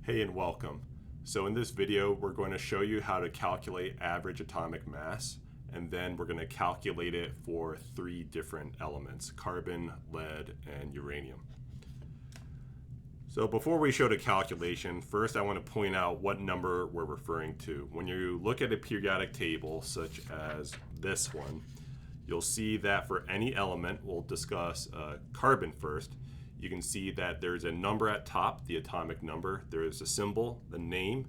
Hey and welcome. So in this video we're going to show you how to calculate average atomic mass, and then we're going to calculate it for three different elements: carbon, lead, and uranium. So before we show the calculation, first I want to point out what number we're referring to. When you look at a periodic table such as this one, you'll see that for any element, we'll discuss carbon first. You can see that there's a number at top, the atomic number. There is a symbol, the name,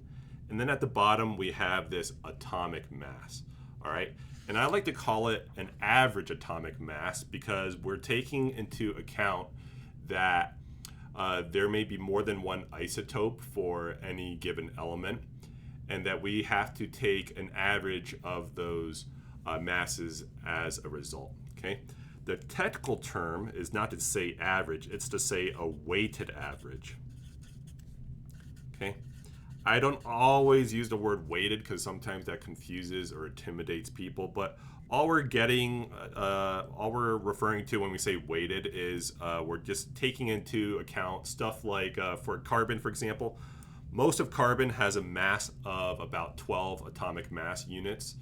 and then at the bottom we have this atomic mass. All right, and I like to call it an average atomic mass because we're taking into account that there may be more than one isotope for any given element, and that we have to take an average of those masses as a result. Okay. The technical term is not to say average, it's to say a weighted average. Okay? I don't always use the word weighted because sometimes that confuses or intimidates people, but all we're referring to when we say weighted is we're just taking into account stuff like for carbon, for example. Most of carbon has a mass of about 12 atomic mass units,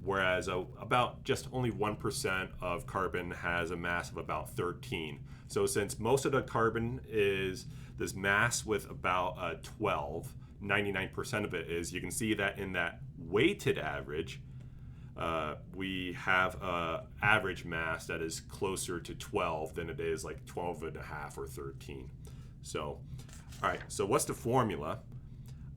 whereas about just only 1% of carbon has a mass of about 13. So since most of the carbon is this mass with about 12, 99% of it is, you can see that in that weighted average, we have an average mass that is closer to 12 than it is like 12 and a half or 13. So, all right, so what's the formula?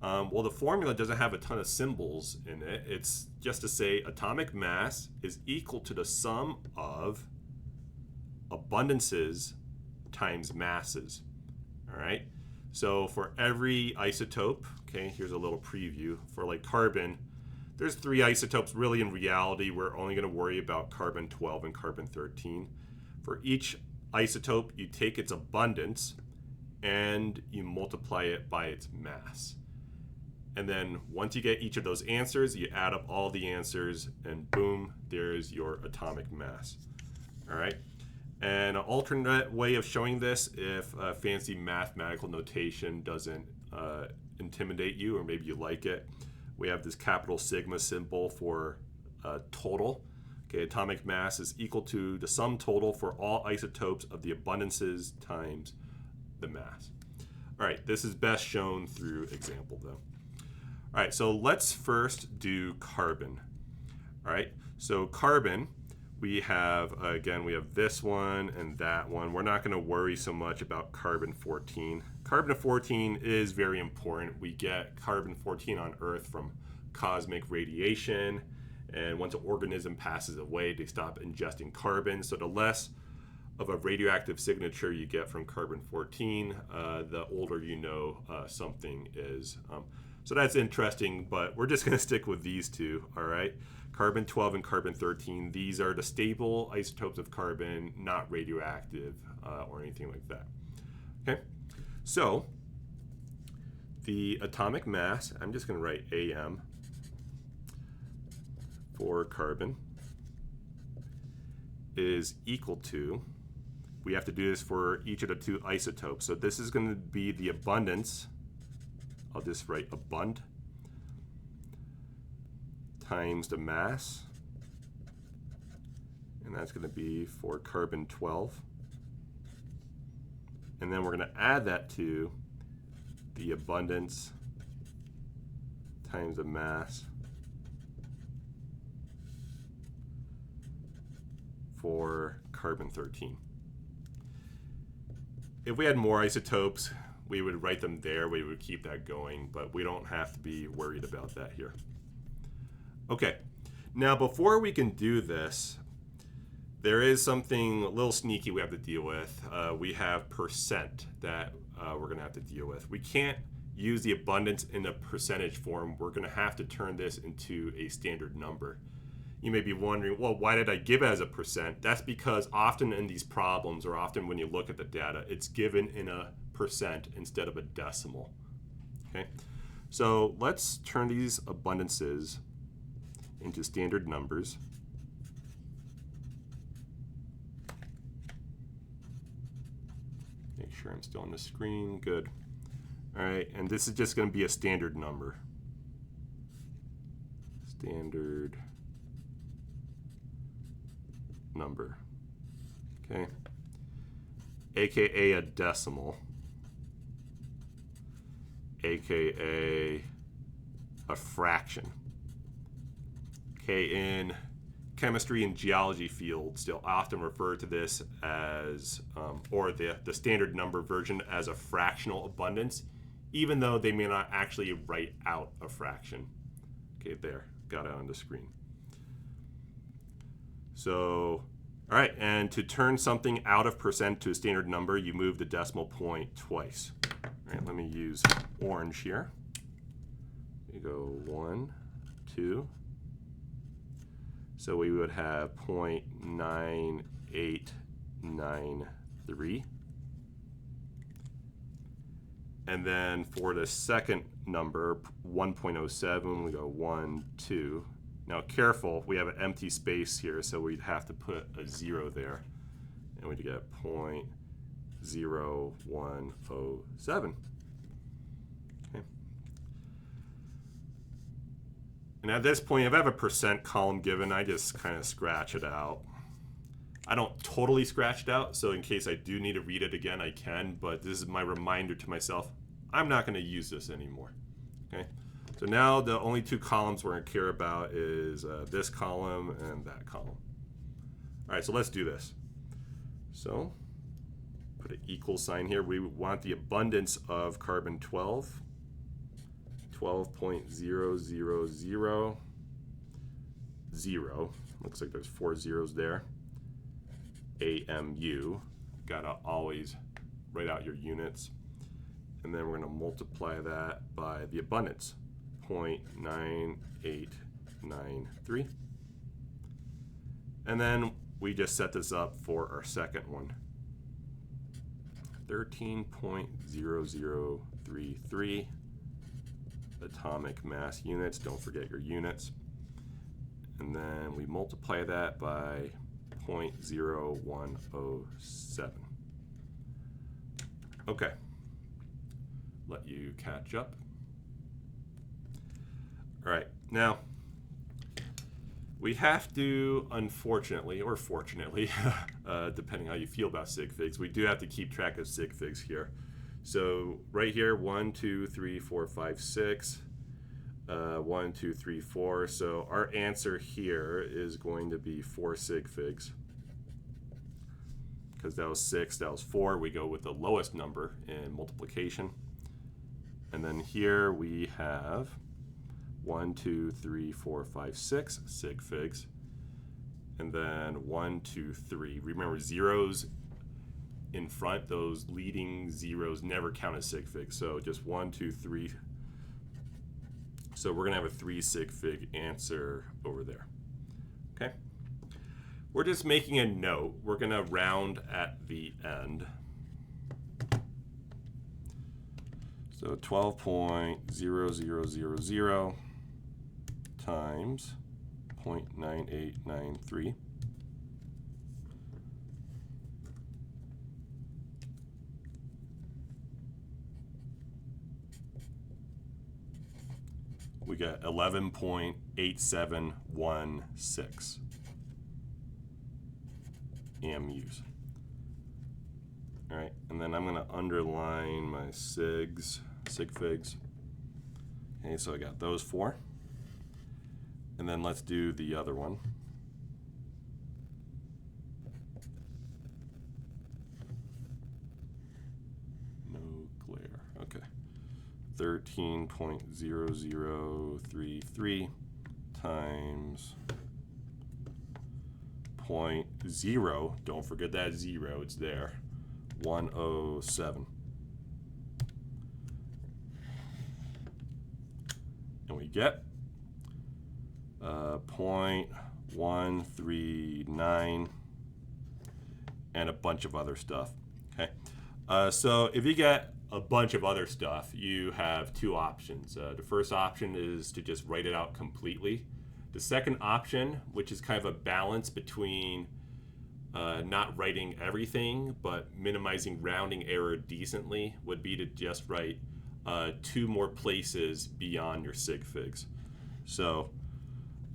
Well, the formula doesn't have a ton of symbols in it. It's just to say atomic mass is equal to the sum of abundances times masses. All right. So for every isotope, okay, here's a little preview. For like carbon, there's three isotopes. Really, in reality, we're only going to worry about carbon 12 and carbon 13. For each isotope, you take its abundance and you multiply it by its mass. And then once you get each of those answers, you add up all the answers, and boom, there's your atomic mass. All right. And an alternate way of showing this, if fancy mathematical notation doesn't intimidate you, or maybe you like it, we have this capital sigma symbol for total. Okay, atomic mass is equal to the sum total for all isotopes of the abundances times the mass. All right, this is best shown through example though. All right, so let's first do carbon. All right, so carbon, we have, again, we have this one and that one. We're not going to worry so much about carbon 14. Carbon 14 is very important. We get carbon 14 on Earth from cosmic radiation, and once an organism passes away, they stop ingesting carbon. So the less of a radioactive signature you get from carbon 14, the older you know something is. So that's interesting, but we're just going to stick with these two, all right? Carbon 12 and carbon 13, these are the stable isotopes of carbon, not radioactive or anything like that. Okay, so the atomic mass, I'm just going to write AM for carbon, is equal to, we have to do this for each of the two isotopes. So this is going to be the abundance. I'll just write abund times the mass, and that's going to be for carbon 12. And then we're going to add that to the abundance times the mass for carbon 13. If we had more isotopes, we would write them there, we would keep that going, but we don't have to be worried about that here. Okay, now before we can do this, there is something a little sneaky we have to deal with. We have percent that we're gonna have to deal with. We can't use the abundance in a percentage form. We're gonna have to turn this into a standard number. You may be wondering, well, why did I give it as a percent? That's because often in these problems, or often when you look at the data, it's given in a percent instead of a decimal. Okay, so let's turn these abundances into standard numbers. Make sure I'm still on the screen. Good. All right, and this is just going to be a standard number. Standard number. Okay. AKA a decimal. AKA a fraction. Okay, in chemistry and geology fields, they'll often refer to this as, or the standard number version as a fractional abundance, even though they may not actually write out a fraction. Okay, there, got it on the screen. So, all right, and to turn something out of percent to a standard number, you move the decimal point twice. All right, let me use orange here. You go 1, 2. So we would have 0.9893. And then for the second number, 1.07, we go 1, 2. Now careful, we have an empty space here, so we'd have to put a 0 there. And we'd get 0.0107. Okay. And at this point, if I have a percent column given, I just kind of scratch it out. I don't totally scratch it out, so in case I do need to read it again, I can, but this is my reminder to myself, I'm not going to use this anymore. Okay. So now the only two columns we're going to care about is this column and that column. All right, so let's do this. So put an equal sign here. We want the abundance of carbon 12, 12.0000. Looks like there's 4 zeros there. AMU. Gotta always write out your units. And then we're going to multiply that by the abundance, 0.9893. And then we just set this up for our second one, 13.0033 atomic mass units. Don't forget your units. And then we multiply that by 0.0107. Okay. Let you catch up. All right, now we have to, unfortunately or fortunately, depending how you feel about sig figs, we do have to keep track of sig figs here. So right here, 1, 2, 3, 4, 5, 6, 1, 2, 3, 4. So our answer here is going to be 4 sig figs. Because that was 6, that was 4. We go with the lowest number in multiplication. And then here we have 1, 2, 3, 4, 5, 6 sig figs. And then 1, 2, 3. Remember, zeros in front, those leading zeros never count as sig figs. So just 1, 2, 3. So we're going to have a 3 sig fig answer over there. Okay. We're just making a note. We're going to round at the end. So 12.0000 times 0.9893. We got 11.8716 AMUs. All right, and then I'm going to underline my sig figs. Okay, so I got those 4. And then let's do the other one. No glare. Okay. 13.0033 times 0.0. Don't forget that 0. It's there. 107. And we get 0.139 and a bunch of other stuff. Okay, so if you get a bunch of other stuff, you have 2 options. The first option is to just write it out completely. The second option, which is kind of a balance between not writing everything but minimizing rounding error decently, would be to just write two more places beyond your sig figs. So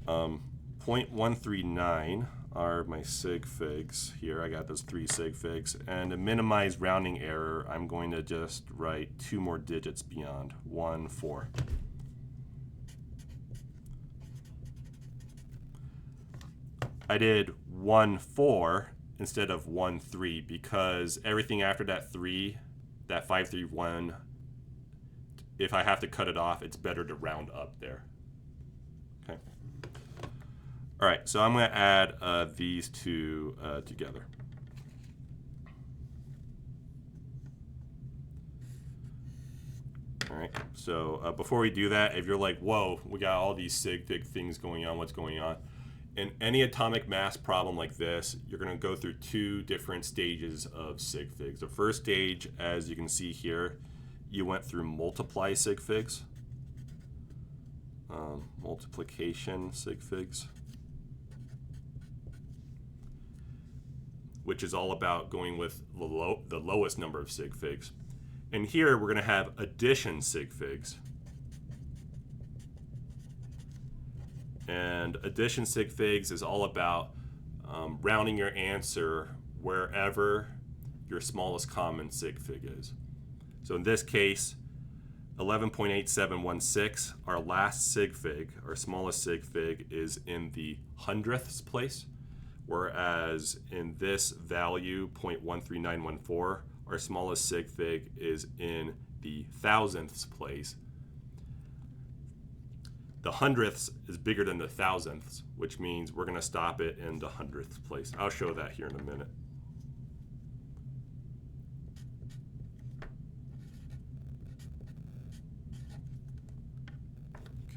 0.139 are my sig figs here. I got those 3 sig figs. And to minimize rounding error, I'm going to just write 2 more digits beyond, 1, 4. I did 1, 4 instead of 1, 3 because everything after that 3, that 5, 3, 1, if I have to cut it off, it's better to round up there. Okay. All right, so I'm going to add these two together. All right, so before we do that, if you're like, whoa, we got all these sig fig things going on, what's going on? In any atomic mass problem like this, you're going to go through 2 different stages of sig figs. The first stage, as you can see here, you went through multiply sig figs, multiplication sig figs, which is all about going with the lowest number of sig figs. And here we're going to have addition sig figs. And addition sig figs is all about rounding your answer wherever your smallest common sig fig is. So in this case, 11.8716, our last sig fig, our smallest sig fig, is in the hundredths place, whereas in this value, 0.13914, our smallest sig fig is in the thousandths place. The hundredths is bigger than the thousandths, which means we're going to stop it in the hundredths place. I'll show that here in a minute.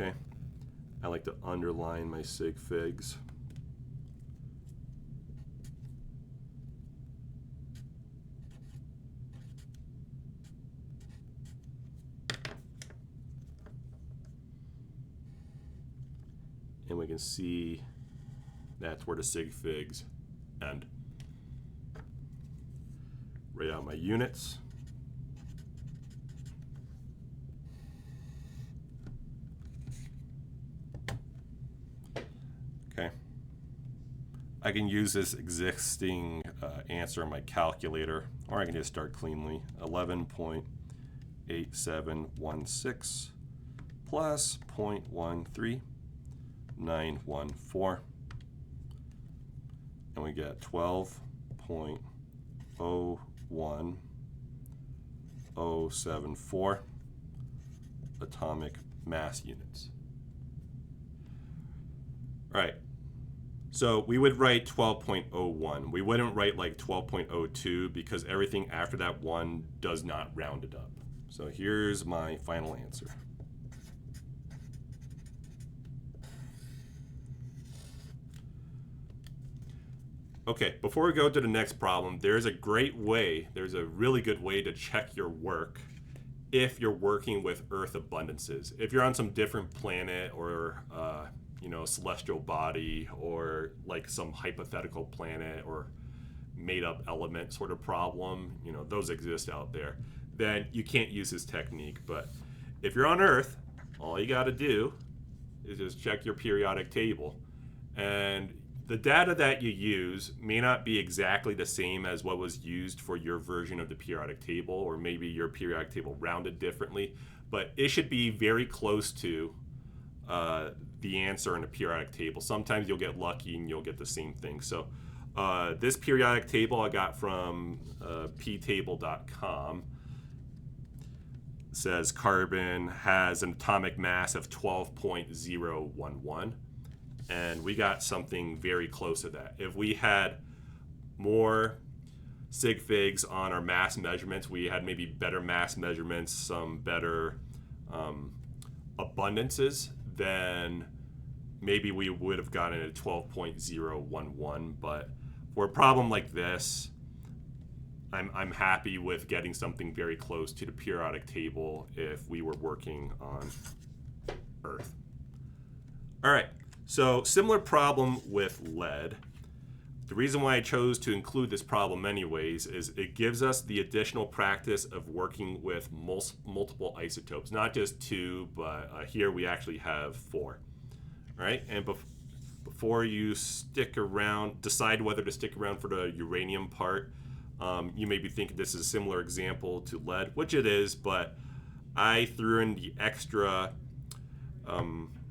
Okay, I like to underline my sig figs. And we can see that's where the sig figs end. Write out my units. Okay. I can use this existing answer in my calculator, or I can just start cleanly. 11.8716 plus 0.13914, and we get 12.01074 atomic mass units. All right, so we would write 12.01. We wouldn't write like 12.02 because everything after that 1 does not round it up. So here's my final answer. Okay, before we go to the next problem, there's a really good way to check your work if you're working with Earth abundances. If you're on some different planet or celestial body, or like some hypothetical planet or made up element sort of problem, those exist out there, then you can't use this technique. But if you're on Earth, all you got to do is just check your periodic table. And the data that you use may not be exactly the same as what was used for your version of the periodic table, or maybe your periodic table rounded differently, but it should be very close to the answer in a periodic table. Sometimes you'll get lucky and you'll get the same thing. So this periodic table I got from ptable.com. Says carbon has an atomic mass of 12.011. And we got something very close to that. If we had more sig figs on our mass measurements, we had maybe better mass measurements, some better abundances, then maybe we would have gotten a 12.011. But for a problem like this, I'm happy with getting something very close to the periodic table if we were working on Earth. All right. So similar problem with lead. The reason why I chose to include this problem anyways is it gives us the additional practice of working with multiple isotopes, not just 2, but here we actually have 4. All right, and before you stick around, decide whether to stick around for the uranium part, you may be thinking this is a similar example to lead, which it is, but I threw in the extra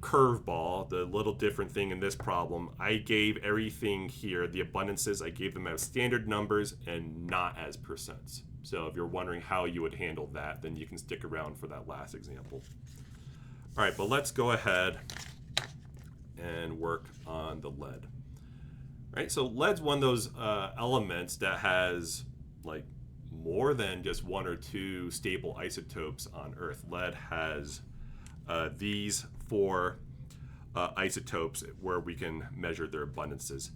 curveball, the little different thing in this problem. I gave everything here, the abundances, I gave them as standard numbers and not as percents. So if you're wondering how you would handle that, then you can stick around for that last example. All right, but let's go ahead and work on the lead. All right, so lead's one of those elements that has like more than just 1 or 2 stable isotopes on Earth. Lead has these 4 isotopes where we can measure their abundances.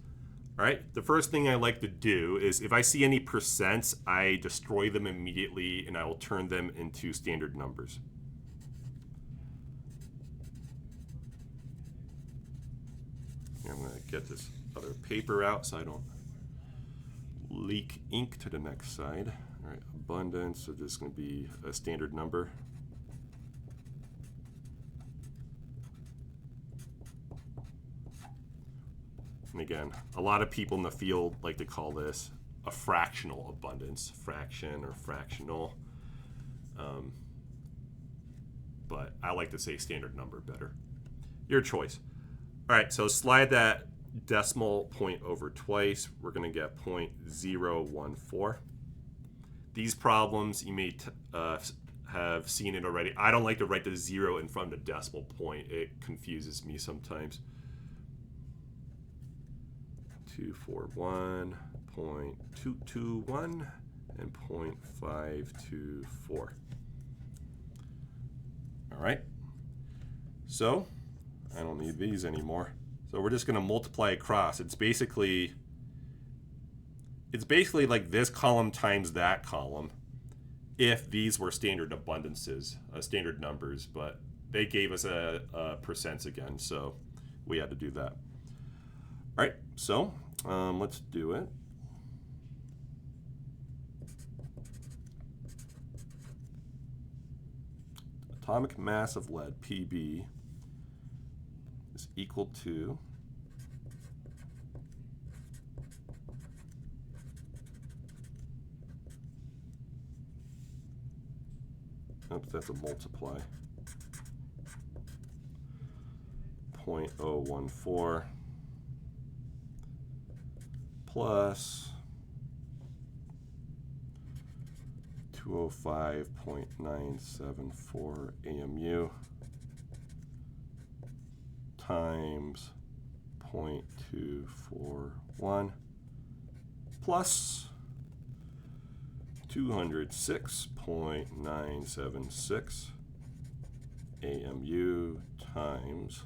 All right, the first thing I like to do is if I see any percents, I destroy them immediately and I will turn them into standard numbers. Here, I'm going to get this other paper out so I don't leak ink to the next side. All right, abundance, so this is going to be a standard number. And again, a lot of people in the field like to call this a fractional abundance, fraction or fractional. But I like to say standard number better. Your choice. All right, so slide that decimal point over twice. We're going to get 0.014. These problems, you may have seen it already. I don't like to write the 0 in front of the decimal point. It confuses me sometimes. 241, 0.221, and 0.524. All right. So I don't need these anymore. So we're just going to multiply across. It's basically like this column times that column if these were standard abundances, standard numbers, but they gave us a percents again, so we had to do that. All right, so let's do it. Atomic mass of lead, Pb, is equal to oops, that's a multiply. 0.014 plus 205.974 AMU times 0.241 plus 206.976 AMU times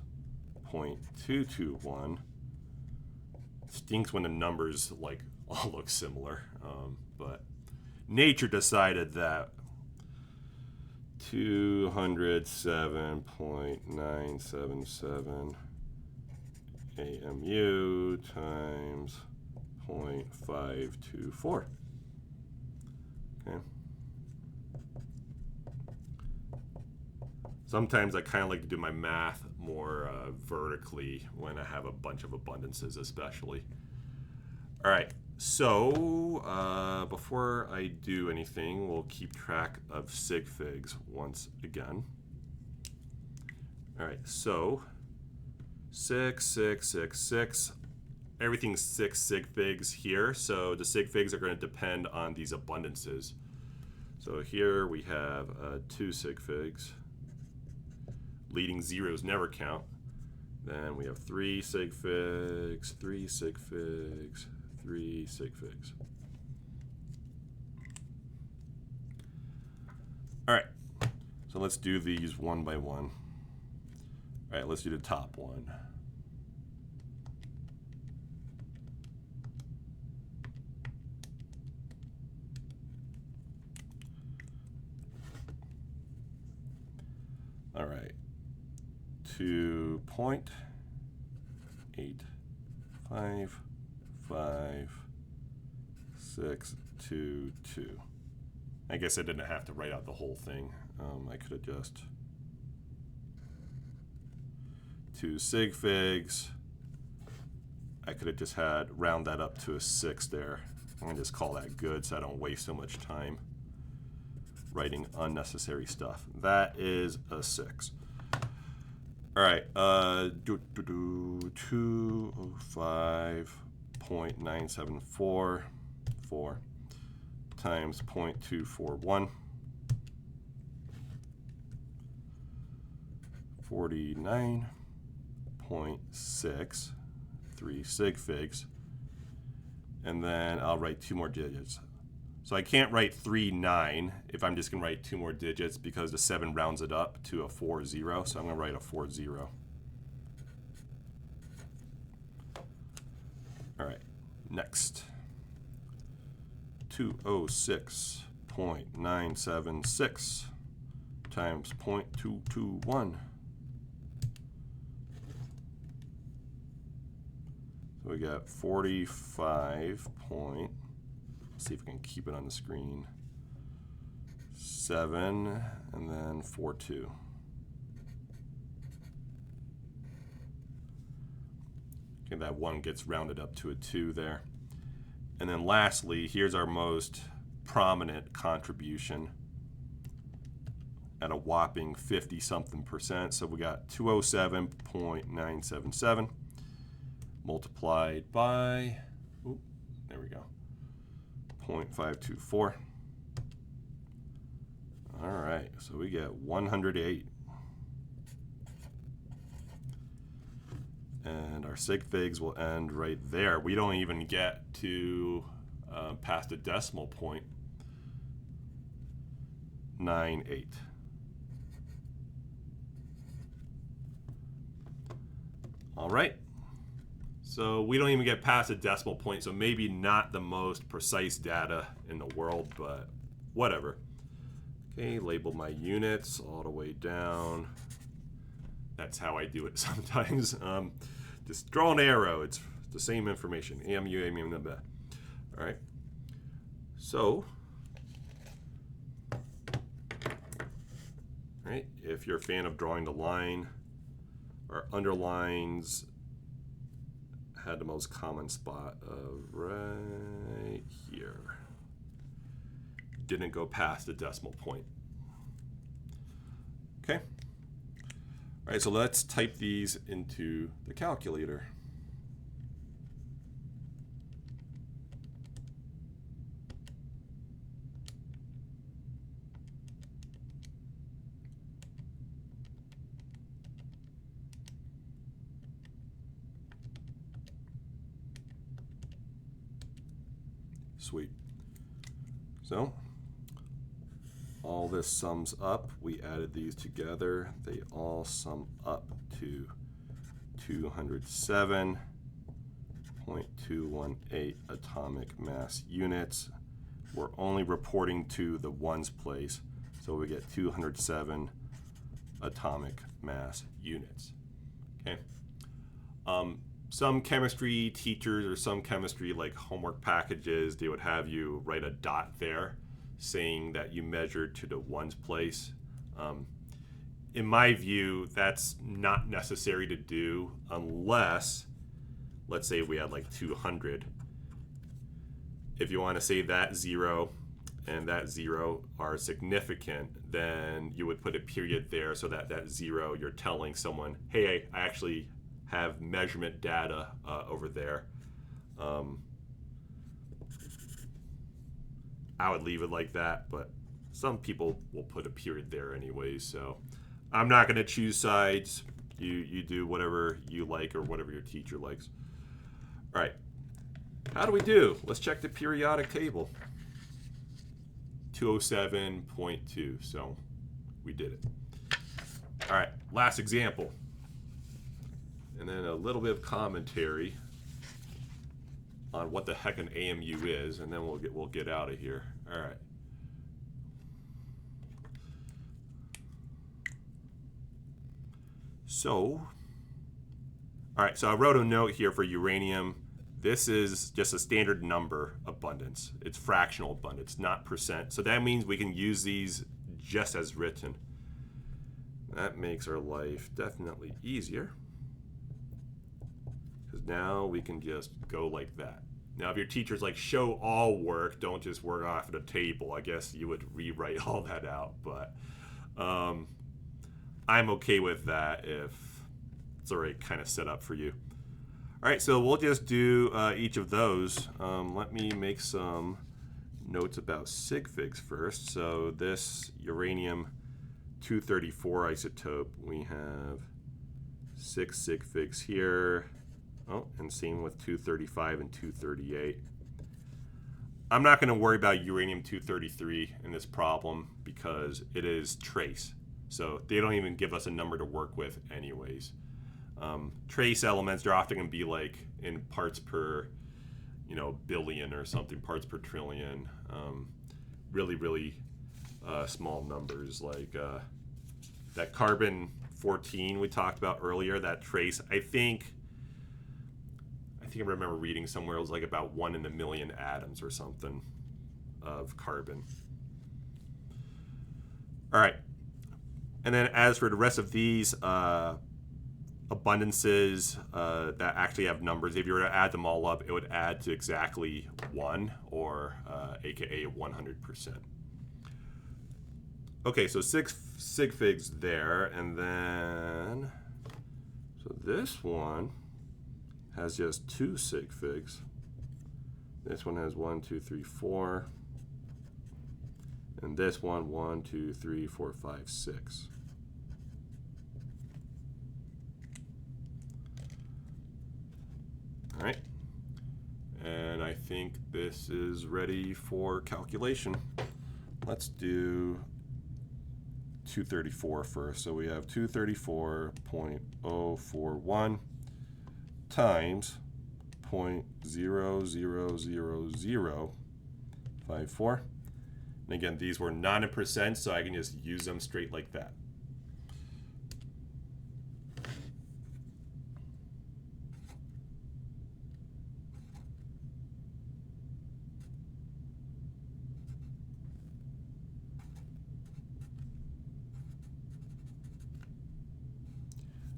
0.221. Stinks when the numbers like all look similar, but nature decided that 207.977 AMU times 0.524. Okay. Sometimes I kind of like to do my math more vertically when I have a bunch of abundances, especially. All right, so before I do anything, we'll keep track of sig figs once again. All right, so 6, 6, 6, 6. Everything's 6 sig figs here, so the sig figs are going to depend on these abundances. So here we have 2 sig figs. Leading zeros never count. Then we have 3 sig figs, 3 sig figs, 3 sig figs. All right, so let's do these one by one. All right, let's do the top one. All right, 2.854 5, 6, 2, 2. I guess I didn't have to write out the whole thing. I could have just 2 sig figs. I could have just had round that up to a 6 there. I'm gonna just call that good so I don't waste so much time writing unnecessary stuff. That is a 6. All right, 205.974 times 0.241. 49.6, 3 sig figs, and then I'll write 2 more digits. So I can't write 39 if I'm just going to write 2 more digits because the 7 rounds it up to a 40, so I'm going to write a 40. All right, next. 206.976 times 0.221. So we got 45 point, let's see if we can keep it on the screen, 7, and then 42. Okay, that 1 gets rounded up to a 2 there. And then lastly, here's our most prominent contribution at a whopping 50-something%. So we got 207.977 multiplied by, there we go, 0.524. All right, so we get 108. And our sig figs will end right there. We don't even get to past a decimal point. 98. All right. So we don't even get past a decimal point, so maybe not the most precise data in the world, but whatever. Okay, label my units all the way down. That's how I do it sometimes. Just draw an arrow. It's the same information. AMU, AMU, blah, blah. All right. So, right, if you're a fan of drawing the line, our underlines had the most common spot of right here. Didn't go past the decimal point. Okay. All right, so let's type these into the calculator. Sweet. So all this sums up. We added these together. They all sum up to 207.218 atomic mass units. We're only reporting to the ones place, so we get 207 atomic mass units. Okay. Some chemistry teachers or some chemistry like homework packages, they would have you write a dot there saying that you measured to the ones place. In my view, that's not necessary to do unless, let's say we had like 200. If you want to say that 0 and that 0 are significant, then you would put a period there so that that 0, you're telling someone, hey, I actually have measurement data over there. I would leave it like that, but some people will put a period there anyways, so I'm not going to choose sides. You do whatever you like or whatever your teacher likes. All right, how do we do? Let's check the periodic table. 207.2, so we did it. All right, last example. And then a little bit of commentary on what the heck an AMU is, and then we'll get out of here. All right. So, all right, so I wrote a note here for uranium this is just a standard number abundance. It's fractional abundance, not percent. So that means we can use these just as written. That makes our life definitely easier, because now we can just go like that. Now, if your teacher's like, show all work, don't just work off at a table, I guess you would rewrite all that out. But I'm okay with that if it's already kind of set up for you. All right, so we'll just do each of those. Let me make some notes about sig figs first. So this uranium 234 isotope, we have 6 sig figs here. Oh, and same with 235 and 238. I'm not going to worry about uranium 233 in this problem because it is trace. So they don't even give us a number to work with anyways. Trace elements, they're often going to be like in parts per, billion or something, parts per trillion. Really small numbers, like that carbon 14 we talked about earlier, that trace. I think I remember reading somewhere it was like about 1 in a million atoms or something of carbon. All right, and then as for the rest of these abundances that actually have numbers, if you were to add them all up, it would add to exactly 1, or aka 100%. Okay, so 6 sig figs there, and then so this one has just 2 sig figs. This one has 1, 2, 3, 4, and this one 1, 2, 3, 4, 5, 6. All right, and I think this is ready for calculation. Let's do 234 first. So we have 234.041 times 0.00054. And again, these were not in percent, so I can just use them straight like that.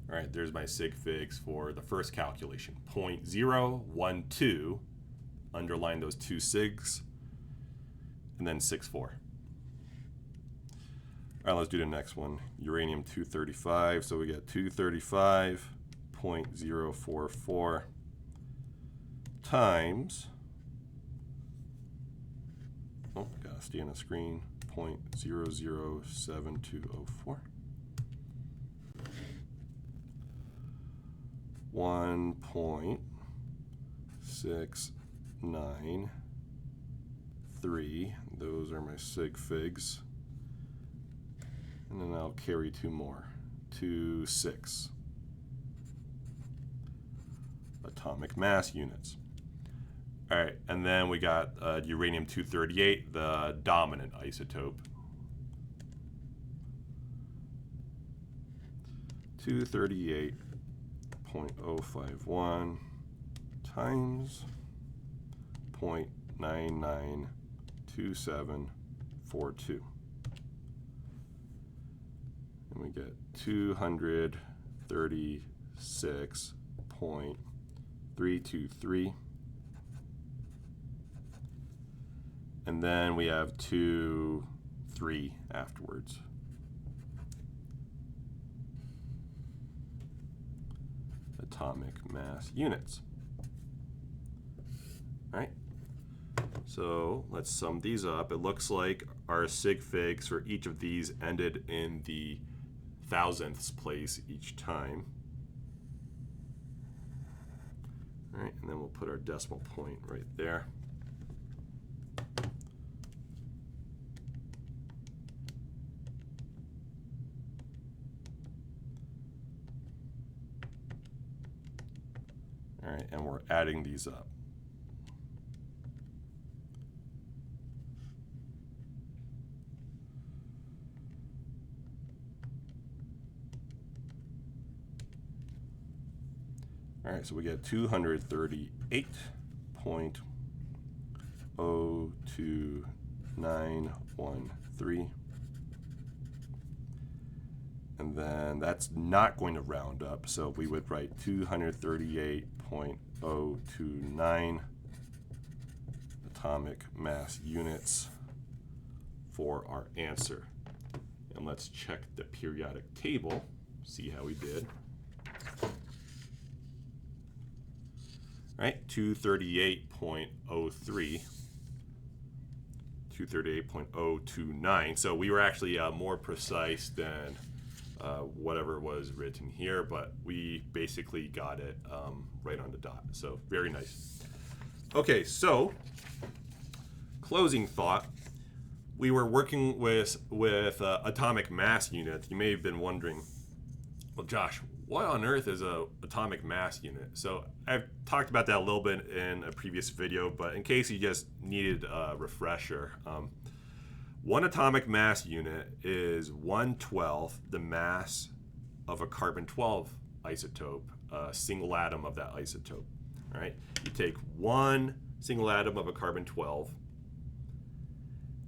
All right, there's my sig figs for the first calculation. 0.012, underline those 2 sigs, and then 64. All right, let's do the next one. Uranium 235, so we get 235.044 times, oh, gotta stay on the screen, 0.007204. 1.693. Those are my sig figs. And then I'll carry 2 more. 26 atomic mass units. All right, and then we got uranium 238, the dominant isotope. 238.051 times 0.992742. And we get 236.323. And then we have 3 afterwards. Atomic mass units. All right, so let's sum these up. It looks like our sig figs for each of these ended in the thousandths place each time. All right, and then we'll put our decimal point right there. All right, and we're adding these up. All right, so we get 238 238.02913. And then that's not going to round up, so we would write 238.029 atomic mass units for our answer. And let's check the periodic table, see how we did. All right, 238.03, 238.029. So we were actually more precise than whatever was written here, but we basically got it right on the dot. So very nice. Okay, so closing thought. We were working with atomic mass units. You may have been wondering, well, Josh, what on earth is a atomic mass unit? So I've talked about that a little bit in a previous video, but in case you just needed a refresher, one atomic mass unit is 1/12 the mass of a carbon-12 isotope, a single atom of that isotope. All right, you take one single atom of a carbon-12,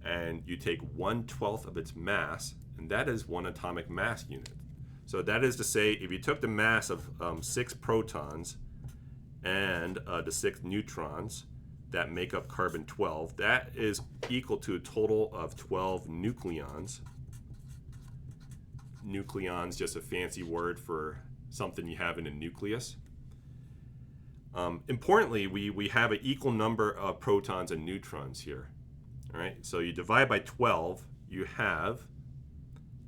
and you take 1/12 of its mass, and that is one atomic mass unit. So that is to say, if you took the mass of 6 protons and the 6 neutrons that make up carbon-12, that is equal to a total of 12 nucleons. Nucleons, just a fancy word for something you have in a nucleus. Importantly, we have an equal number of protons and neutrons here. All right, so you divide by 12, you have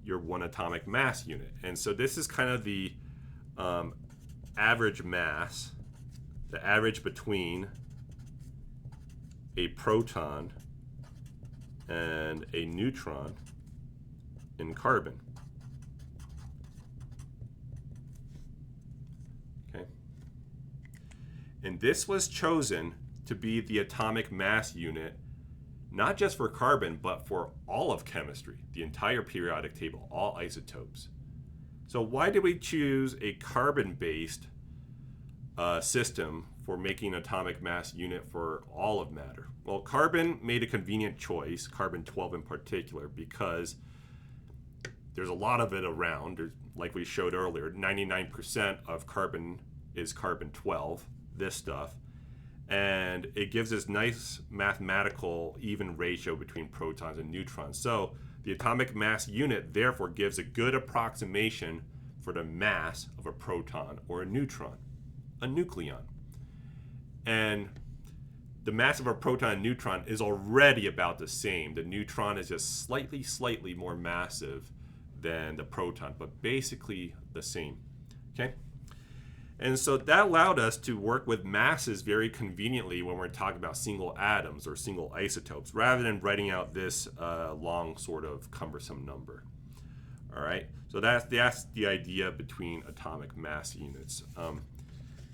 your one atomic mass unit. And so this is kind of the average mass, the average between a proton and a neutron in carbon. Okay. And this was chosen to be the atomic mass unit, not just for carbon, but for all of chemistry, the entire periodic table, all isotopes. So why did we choose a carbon-based system for making an atomic mass unit for all of matter? Well, carbon made a convenient choice, carbon-12 in particular, because there's a lot of it around. There's, like we showed earlier, 99% of carbon is carbon-12, this stuff. And it gives this nice mathematical even ratio between protons and neutrons. So the atomic mass unit therefore gives a good approximation for the mass of a proton or a neutron, a nucleon. And the mass of a proton and neutron is already about the same. The neutron is just slightly more massive than the proton, but basically the same. Okay? And so that allowed us to work with masses very conveniently when we're talking about single atoms or single isotopes, rather than writing out this long, sort of cumbersome number. All right, so that's the idea between atomic mass units. And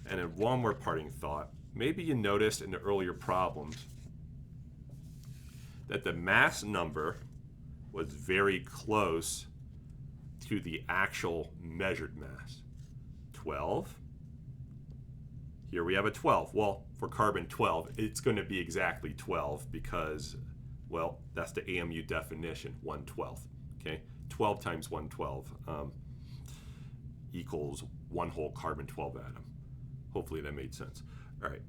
then one more parting thought. Maybe you noticed in the earlier problems that the mass number was very close to the actual measured mass. 12. Here we have a 12. Well, for carbon-12, it's going to be exactly 12 because, well, that's the AMU definition, 1/12. Okay, 12 times 1/12 equals one whole carbon-12 atom. Hopefully that made sense. All right.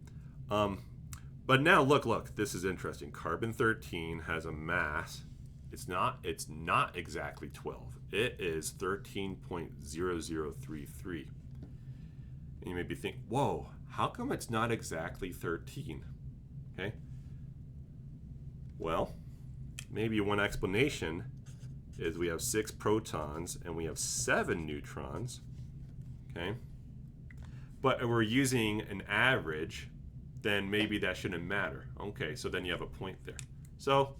But now look, this is interesting. Carbon-13 has a mass. It's not exactly 12. It is 13.0033. And you may be thinking, whoa, how come it's not exactly 13? Okay. Well, maybe one explanation is we have 6 protons and we have 7 neutrons. Okay. But if we're using an average, then maybe that shouldn't matter. Okay, so then you have a point there. So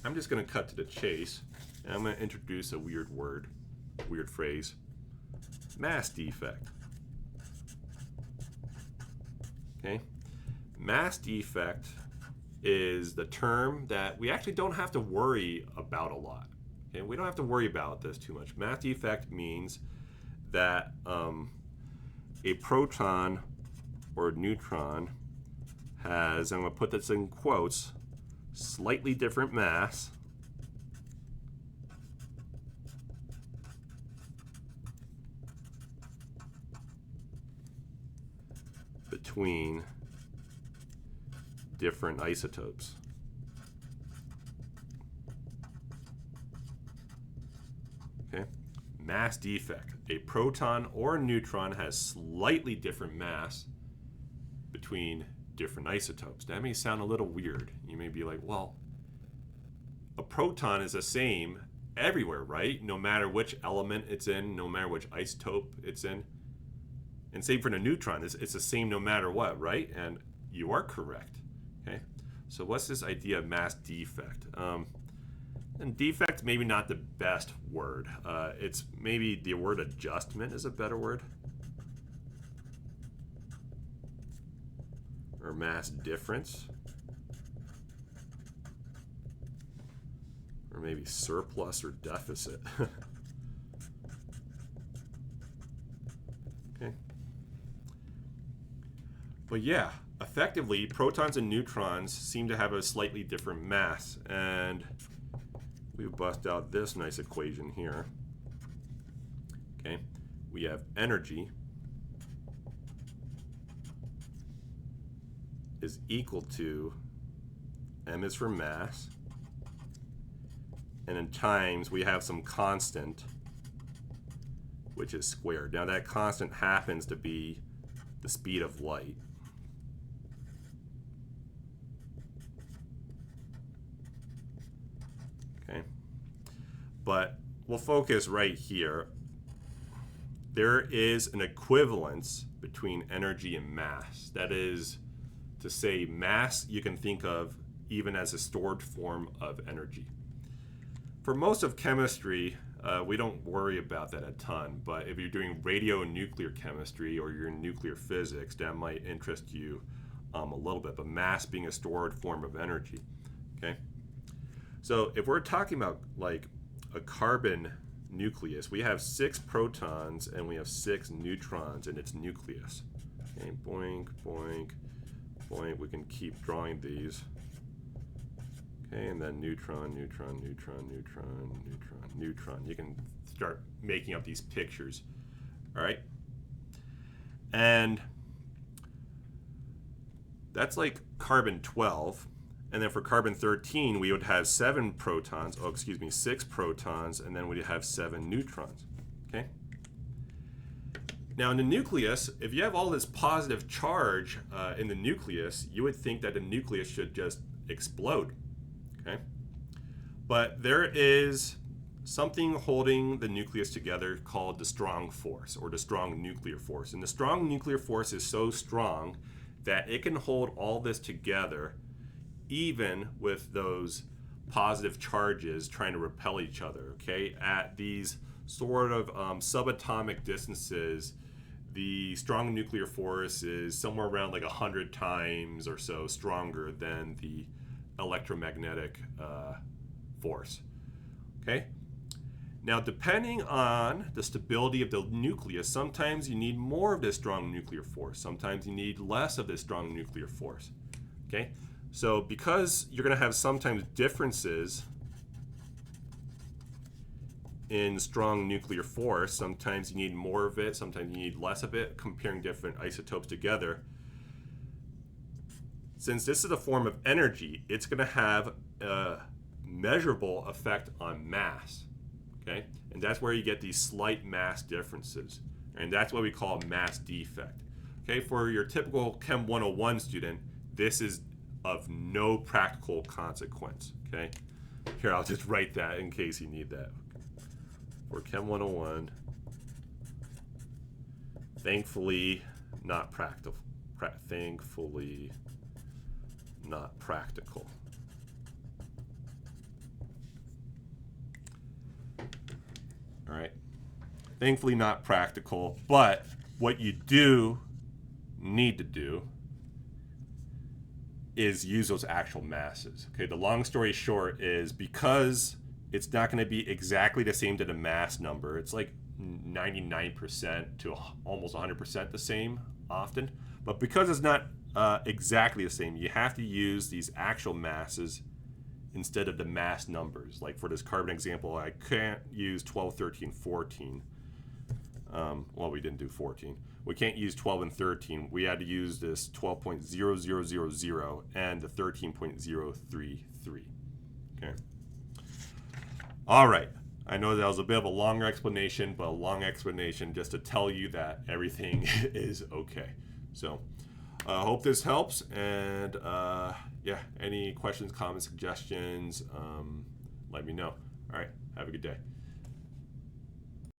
I'm just going to cut to the chase, and I'm going to introduce a weird word, weird phrase, mass defect. Okay, mass defect is the term that we actually don't have to worry about a lot. Okay, we don't have to worry about this too much. Mass defect means that a proton or neutron has, I'm going to put this in quotes, slightly different mass between different isotopes. Okay. Mass defect. A proton or a neutron has slightly different mass between different isotopes. That may sound a little weird. You may be like, well, a proton is the same everywhere, right? No matter which element it's in, no matter which isotope it's in. And same for the neutron. It's the same no matter what, right? And you are correct. Okay. So what's this idea of mass defect? And defect, maybe not the best word. It's maybe the word adjustment is a better word. Or mass difference. Or maybe surplus or deficit. Okay. But yeah, effectively, protons and neutrons seem to have a slightly different mass. And we bust out this nice equation here. Okay, we have energy is equal to, M is for mass, and in times we have some constant, which is squared. Now that constant happens to be the speed of light. Okay, but we'll focus right here. There is an equivalence between energy and mass. That is to say, mass you can think of even as a stored form of energy. For most of chemistry, we don't worry about that a ton, but if you're doing radionuclear chemistry or you're in nuclear physics, that might interest you a little bit, but mass being a stored form of energy. Okay, so if we're talking about like a carbon nucleus, we have 6 protons and we have 6 neutrons in its nucleus. Okay, boink, boink, boink. We can keep drawing these. Okay, and then neutron, neutron, neutron, neutron, neutron, neutron. You can start making up these pictures. All right, and that's like carbon 12. And then for carbon 13, we would have 7 protons, 6 protons, and then we'd have 7 neutrons, okay? Now in the nucleus, if you have all this positive charge in the nucleus, you would think that the nucleus should just explode, okay? But there is something holding the nucleus together called the strong force, or the strong nuclear force. And the strong nuclear force is so strong that it can hold all this together even with those positive charges trying to repel each other, okay? At these sort of subatomic distances, the strong nuclear force is somewhere around like 100 times or so stronger than the electromagnetic force, okay? Now, depending on the stability of the nucleus, sometimes you need more of this strong nuclear force. Sometimes you need less of this strong nuclear force, okay? So because you're going to have sometimes differences in strong nuclear force, sometimes you need more of it, sometimes you need less of it, comparing different isotopes together. Since this is a form of energy, it's going to have a measurable effect on mass, okay? And that's where you get these slight mass differences. And that's what we call mass defect. Okay, for your typical Chem 101 student, this is of no practical consequence, okay? Here, I'll just write that in case you need that. For Chem 101, thankfully not practical. Thankfully not practical. All right. Thankfully not practical, but what you do need to do is use those actual masses. Okay, the long story short is because it's not going to be exactly the same to the mass number. It's like 99% to almost 100% the same often. But because it's not exactly the same. You have to use these actual masses instead of the mass numbers. Like for this carbon example, I can't use 12, 13, 14. Well, we didn't do 14. We can't use 12 and 13. We had to use this 12.0000 and the 13.033. Okay. All right. I know that was a bit of a longer explanation, but a long explanation just to tell you that everything is okay. So I hope this helps. And yeah, any questions, comments, suggestions, let me know. All right. Have a good day.